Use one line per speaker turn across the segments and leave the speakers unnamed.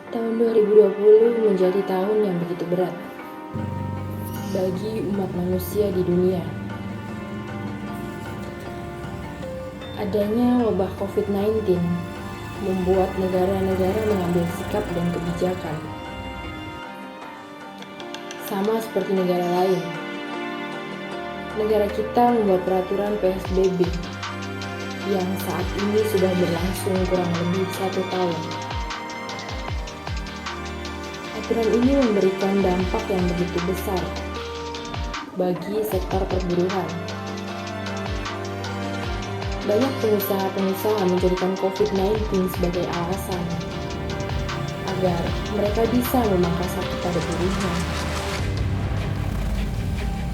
Tahun 2020 menjadi tahun yang begitu berat bagi umat manusia di dunia. Adanya wabah COVID-19 membuat negara-negara mengambil sikap dan kebijakan. Sama seperti negara lain, negara kita membuat peraturan PSBB yang saat ini sudah berlangsung kurang lebih 1 tahun. Aturan ini memberikan dampak yang begitu besar bagi sektor perburuan. Banyak pengusaha-pengusaha menjadikan COVID-19 sebagai alasan agar mereka bisa memangkas hak kepada buruhnya.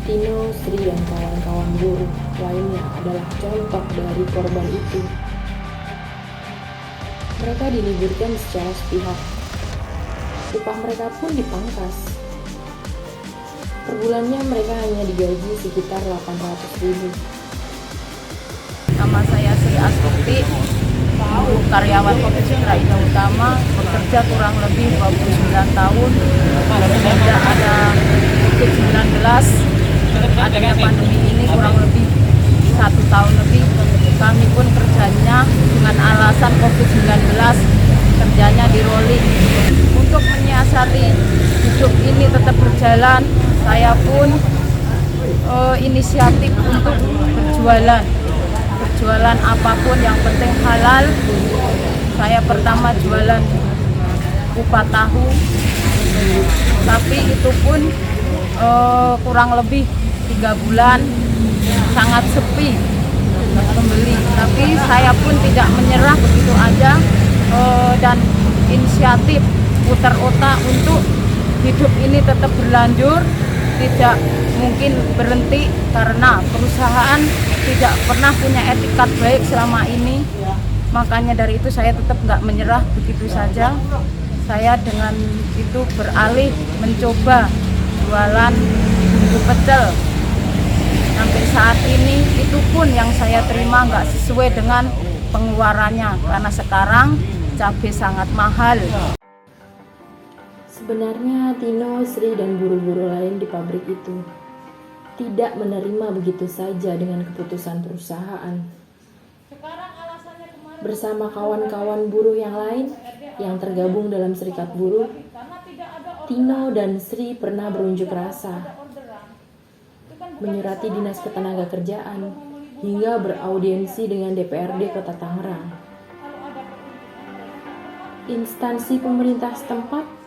Tino, Sri, dan kawan-kawan buruh lainnya adalah contoh dari korban itu. Mereka diliburkan secara sepihak. Upah mereka pun dipangkas. Per bulannya mereka hanya digaji sekitar 800.000.
Nama saya Sri Astuti, karyawan Kopi Citra Indah Utama, bekerja kurang lebih 29 tahun. Sejak ada COVID-19, adanya pandemi ini kurang lebih 1 tahun lebih. Kami pun kerjanya dengan alasan COVID-19, kerjanya di rolling. Untuk menyiasati hidup ini tetap berjalan, saya pun inisiatif untuk berjualan apapun yang penting halal. Saya pertama jualan kupat tahu, tapi itu pun kurang lebih 3 bulan sangat sepi pembeli. Tapi saya pun tidak menyerah begitu aja dan inisiatif putar otak untuk hidup ini tetap berlanjut, tidak mungkin berhenti karena perusahaan tidak pernah punya etikat baik selama ini. Makanya dari itu saya tetap nggak menyerah begitu saja. Saya dengan itu beralih mencoba jualan bumbu pecel. Sampai saat ini itu pun yang saya terima nggak sesuai dengan pengeluarannya karena sekarang cabai sangat mahal.
Sebenarnya Tino, Sri, dan buruh-buruh lain di pabrik itu tidak menerima begitu saja dengan keputusan perusahaan. Bersama kawan-kawan buruh yang lain yang tergabung dalam serikat buruh, Tino dan Sri pernah berunjuk rasa, menyurati Dinas Ketenagakerjaan, hingga beraudiensi dengan DPRD Kota Tangerang. Instansi pemerintah setempat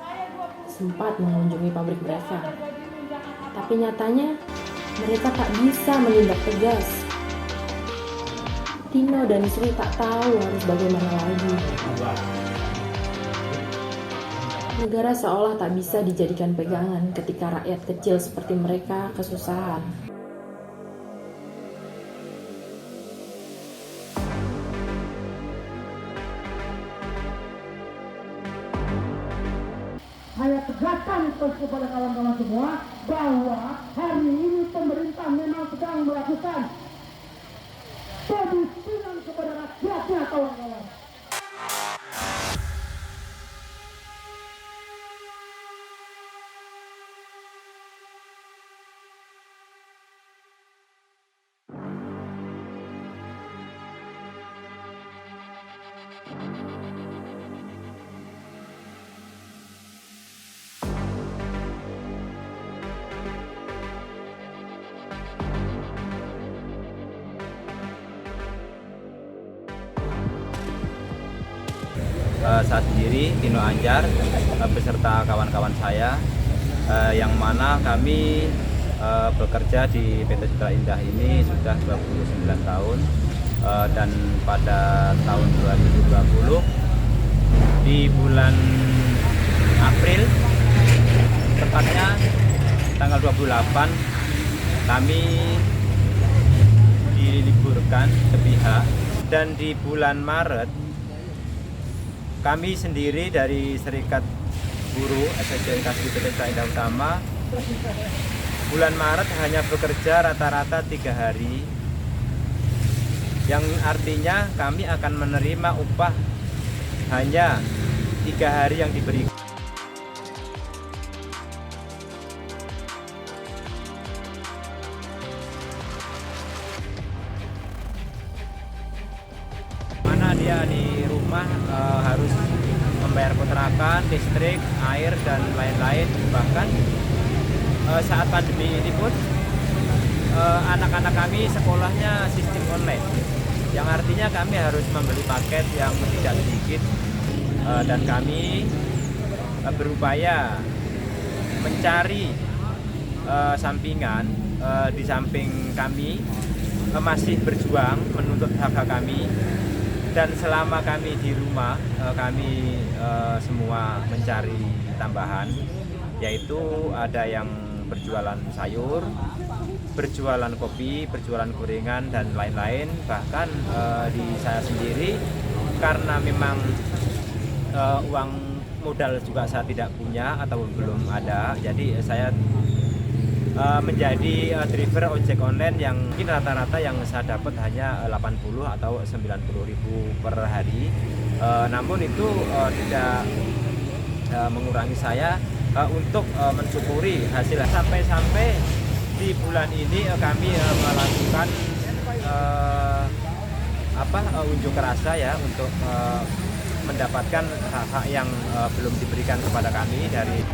sempat mengunjungi pabrik mereka, tapi nyatanya mereka tak bisa menindak tegas. Tino dan Sri tak tahu harus bagaimana lagi. Negara seolah tak bisa dijadikan pegangan ketika rakyat kecil seperti mereka kesusahan.
Saya tegaskan terus kepada kawan-kawan semua bahwa hari ini pemerintah memang sedang melakukan pemukiman kepada rakyatnya, kawan-kawan.
Saya sendiri, Tino Anjar, beserta kawan-kawan saya, yang mana kami bekerja di PT Citra Indah ini sudah 29 tahun, dan pada tahun 2020 di bulan April, tepatnya tanggal 28, kami diliburkan sepihak, dan di bulan Maret kami sendiri dari Serikat Buruh SSC Kasbi PT Citra Indah Utama bulan Maret hanya bekerja rata-rata 3 hari, yang artinya kami akan menerima upah hanya 3 hari yang diberikan. Mana dia di rumah harus membayar kontrakan, listrik, air, dan lain-lain. Bahkan saat pandemi ini pun anak-anak kami sekolahnya sistem online, yang artinya kami harus membeli paket yang tidak sedikit, dan kami berupaya mencari sampingan di samping kami masih berjuang menuntut hak-hak kami. Dan selama kami di rumah, kami semua mencari tambahan, yaitu ada yang berjualan sayur, berjualan kopi, berjualan gorengan, dan lain-lain. Bahkan di saya sendiri, karena memang uang modal juga saya tidak punya atau belum ada, jadi saya menjadi driver ojek online yang mungkin rata-rata yang saya dapat hanya 80 atau 90.000 per hari. Namun itu tidak mengurangi saya untuk mensyukuri hasil. Sampai di bulan ini kami melakukan unjuk rasa ya untuk mendapatkan hak-hak yang belum diberikan kepada kami dari.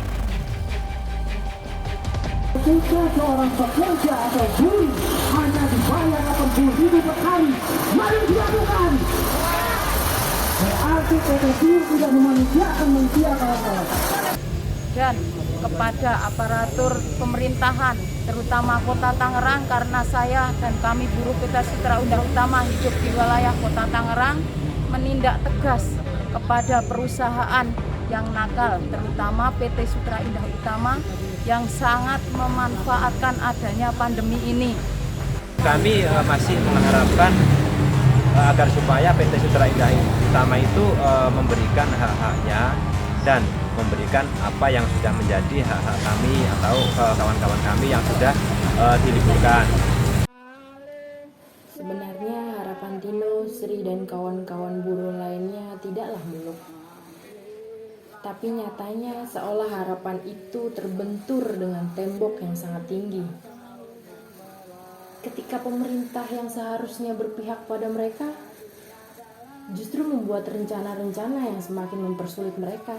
Jika seorang pekerja atau buruh hanya dibayar 80.000 per hari, mari dilakukan. Berarti PT PIN tidak memanusiakan manusia, kawan-kawan.
Dan kepada aparatur pemerintahan, terutama Kota Tangerang, karena saya dan kami buruh PT Sutra Indah Utama hidup di wilayah Kota Tangerang, menindak tegas kepada perusahaan yang nakal, terutama PT Sutra Indah Utama yang sangat memanfaatkan adanya pandemi ini.
Kami masih mengharapkan agar supaya PT Sutra Indah Utama itu memberikan hak-haknya dan memberikan apa yang sudah menjadi hak-hak kami atau kawan-kawan kami yang sudah diliburkan.
Sebenarnya harapan Tino, Sri, dan kawan-kawan buruh lainnya tidaklah muluk. Tapi nyatanya seolah harapan itu terbentur dengan tembok yang sangat tinggi. Ketika pemerintah yang seharusnya berpihak pada mereka justru membuat rencana-rencana yang semakin mempersulit mereka.